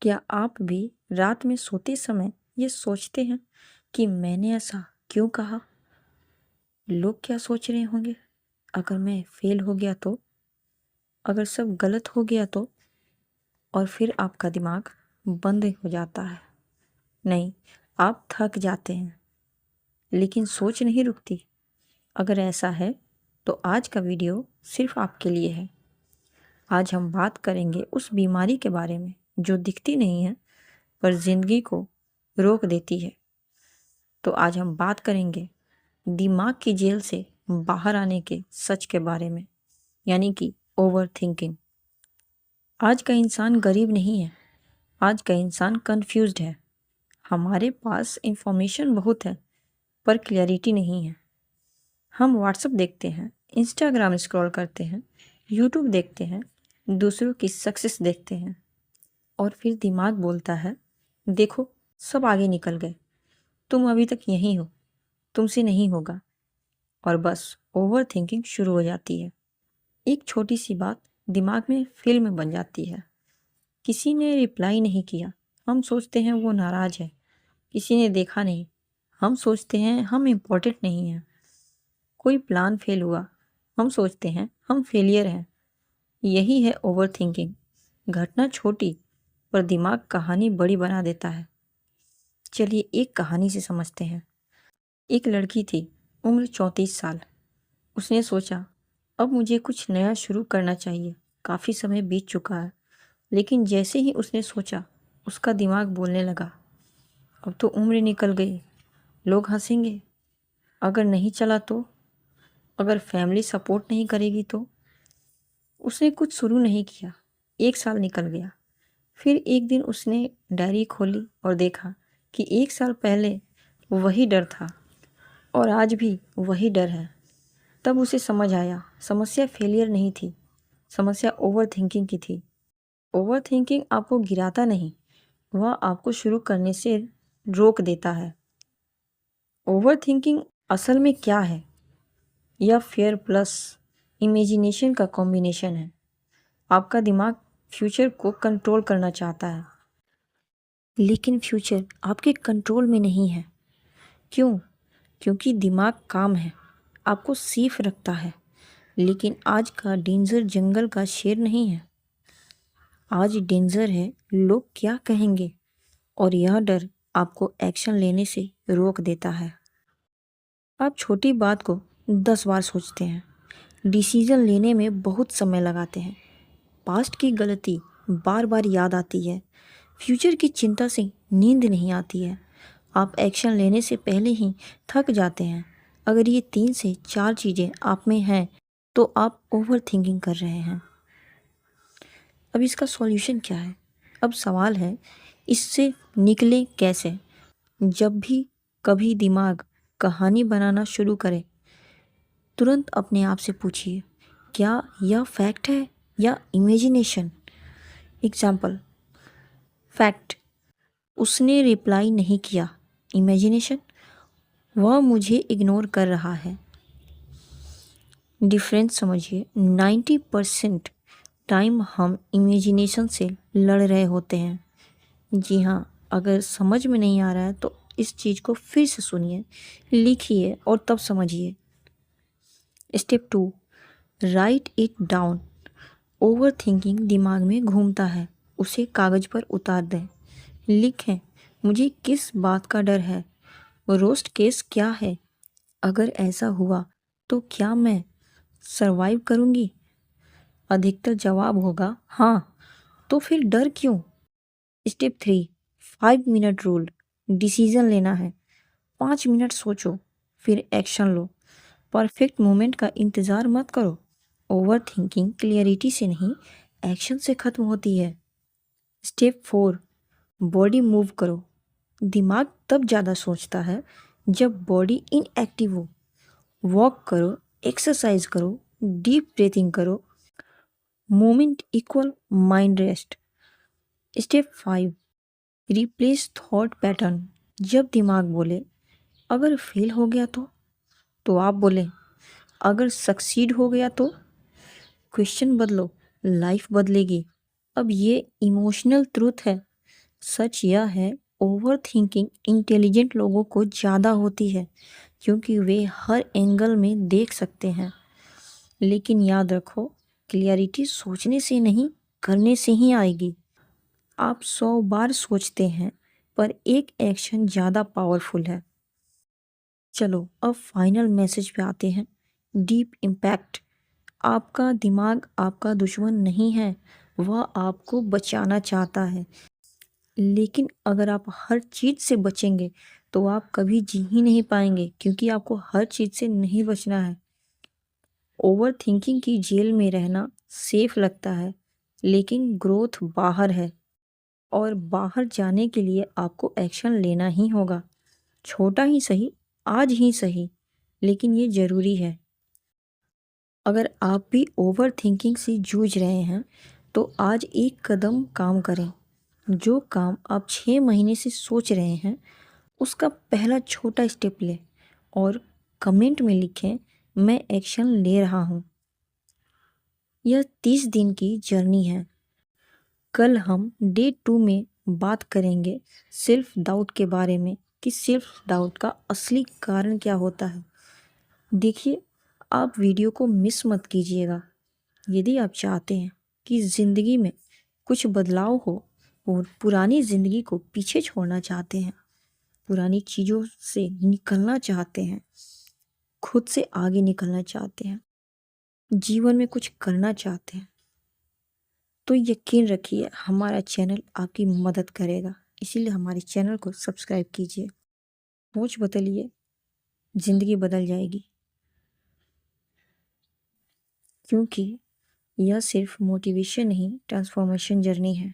क्या आप भी रात में सोते समय ये सोचते हैं कि मैंने ऐसा क्यों कहा? लोग क्या सोच रहे होंगे? अगर मैं फेल हो गया तो? अगर सब गलत हो गया तो? और फिर आपका दिमाग बंद हो जाता है। नहीं, आप थक जाते हैं, लेकिन सोच नहीं रुकती। अगर ऐसा है तो आज का वीडियो सिर्फ आपके लिए है। आज हम बात करेंगे उस बीमारी के बारे में जो दिखती नहीं है पर जिंदगी को रोक देती है। तो आज हम बात करेंगे दिमाग की जेल से बाहर आने के सच के बारे में, यानी कि ओवर थिंकिंग। आज का इंसान गरीब नहीं है, आज का इंसान कंफ्यूज्ड है। हमारे पास इंफॉर्मेशन बहुत है पर क्लैरिटी नहीं है। हम व्हाट्सएप देखते हैं, इंस्टाग्राम स्क्रॉल करते हैं, यूट्यूब देखते हैं, दूसरों की सक्सेस देखते हैं और फिर दिमाग बोलता है, देखो सब आगे निकल गए, तुम अभी तक यहीं हो, तुमसे नहीं होगा। और बस ओवर थिंकिंग शुरू हो जाती है। एक छोटी सी बात दिमाग में फिल्म बन जाती है। किसी ने रिप्लाई नहीं किया, हम सोचते हैं वो नाराज है। किसी ने देखा नहीं, हम सोचते हैं हम इम्पोर्टेंट नहीं हैं। कोई प्लान फेल हुआ, हम सोचते हैं हम फेलियर हैं। यही है ओवर थिंकिंग। घटना छोटी पर दिमाग कहानी बड़ी बना देता है। चलिए एक कहानी से समझते हैं। एक लड़की थी, उम्र 34 साल। उसने सोचा, अब मुझे कुछ नया शुरू करना चाहिए। काफ़ी समय बीत चुका है। लेकिन जैसे ही उसने सोचा, उसका दिमाग बोलने लगा, अब तो उम्र निकल गई, लोग हंसेंगे, अगर नहीं चला तो, अगर फैमिली सपोर्ट नहीं करेगी तो। उसने कुछ शुरू नहीं किया। 1 साल निकल गया। फिर एक दिन उसने डायरी खोली और देखा कि 1 साल पहले वही डर था और आज भी वही डर है। तब उसे समझ आया, समस्या फेलियर नहीं थी, समस्या ओवर थिंकिंग की थी। ओवर थिंकिंग आपको गिराता नहीं, वह आपको शुरू करने से रोक देता है। ओवर थिंकिंग असल में क्या है? यह फेयर प्लस इमेजिनेशन का कॉम्बिनेशन है। आपका दिमाग फ्यूचर को कंट्रोल करना चाहता है, लेकिन फ्यूचर आपके कंट्रोल में नहीं है। क्यों? क्योंकि दिमाग काम है, आपको सेफ रखता है। लेकिन आज का डेंजर जंगल का शेर नहीं है। आज डेंजर है लोग क्या कहेंगे, और यह डर आपको एक्शन लेने से रोक देता है। आप छोटी बात को 10 बार सोचते हैं, डिसीजन लेने में बहुत समय लगाते हैं, पास्ट की गलती बार बार याद आती है, फ्यूचर की चिंता से नींद नहीं आती है। आप एक्शन लेने से पहले ही थक जाते हैं। अगर ये 3 से 4 चीज़ें आप में हैं तो आप ओवर थिंकिंग कर रहे हैं। अब इसका सॉल्यूशन क्या है? अब सवाल है, इससे निकले कैसे? जब भी कभी दिमाग कहानी बनाना शुरू करे, तुरंत अपने आप से पूछिए, क्या यह फैक्ट है या इमेजिनेशन? एग्जाम्पल, फैक्ट, उसने रिप्लाई नहीं किया। इमेजिनेशन, वह मुझे इग्नोर कर रहा है। डिफरेंस समझिए, 90% टाइम हम इमेजिनेशन से लड़ रहे होते हैं। जी हाँ, अगर समझ में नहीं आ रहा है तो इस चीज़ को फिर से सुनिए, लिखिए और तब समझिए। Step 2, right it down. Over thinking दिमाग में घूमता है, उसे कागज़ पर उतार दें। लिखें, मुझे किस बात का डर है, रोस्ट केस क्या है, अगर ऐसा हुआ तो क्या मैं सरवाइव करूँगी? अधिकतर जवाब होगा हाँ, तो फिर डर क्यों? Step 3, 5 minute rule. डिसीजन लेना है, 5 मिनट सोचो, फिर एक्शन लो। परफेक्ट मोमेंट का इंतज़ार मत करो। ओवर थिंकिंग क्लियरिटी से नहीं, एक्शन से ख़त्म होती है। स्टेप 4, बॉडी मूव करो। दिमाग तब ज़्यादा सोचता है जब बॉडी इनएक्टिव हो। वॉक करो, एक्सरसाइज करो, डीप ब्रीथिंग करो। Moment equal mind rest. Step 5, replace thought pattern. जब दिमाग बोले अगर फेल हो गया तो आप बोलें अगर सक्सीड हो गया तो। क्वेश्चन बदलो, लाइफ बदलेगी। अब ये इमोशनल ट्रूथ है, सच यह है, ओवर थिंकिंग इंटेलिजेंट लोगों को ज़्यादा होती है क्योंकि वे हर एंगल में देख सकते हैं। लेकिन याद रखो, क्लियरिटी सोचने से नहीं, करने से ही आएगी। आप 100 बार सोचते हैं, पर एक एक्शन ज़्यादा पावरफुल है। चलो अब फाइनल मैसेज पे आते हैं। Deep impact. आपका दिमाग आपका दुश्मन नहीं है, वह आपको बचाना चाहता है। लेकिन अगर आप हर चीज़ से बचेंगे तो आप कभी जी ही नहीं पाएंगे, क्योंकि आपको हर चीज़ से नहीं बचना है। ओवर थिंकिंग की जेल में रहना सेफ लगता है, लेकिन ग्रोथ बाहर है। और बाहर जाने के लिए आपको एक्शन लेना ही होगा। छोटा ही सही, आज ही सही, लेकिन ये ज़रूरी है। अगर आप भी ओवर थिंकिंग से जूझ रहे हैं तो आज एक कदम काम करें। जो काम आप 6 महीने से सोच रहे हैं, उसका पहला छोटा स्टेप लें और कमेंट में लिखें, मैं एक्शन ले रहा हूँ। यह 30 दिन की जर्नी है। कल हम डे 2 में बात करेंगे सेल्फ डाउट के बारे में, कि सेल्फ डाउट का असली कारण क्या होता है। देखिए, आप वीडियो को मिस मत कीजिएगा। यदि आप चाहते हैं कि ज़िंदगी में कुछ बदलाव हो और पुरानी ज़िंदगी को पीछे छोड़ना चाहते हैं, पुरानी चीज़ों से निकलना चाहते हैं, खुद से आगे निकलना चाहते हैं, जीवन में कुछ करना चाहते हैं, तो यकीन रखिए हमारा चैनल आपकी मदद करेगा। इसीलिए हमारे चैनल को सब्सक्राइब कीजिए। सोच बदलिए, ज़िंदगी बदल जाएगी। क्योंकि यह सिर्फ मोटिवेशन नहीं, ट्रांसफॉर्मेशन जर्नी है।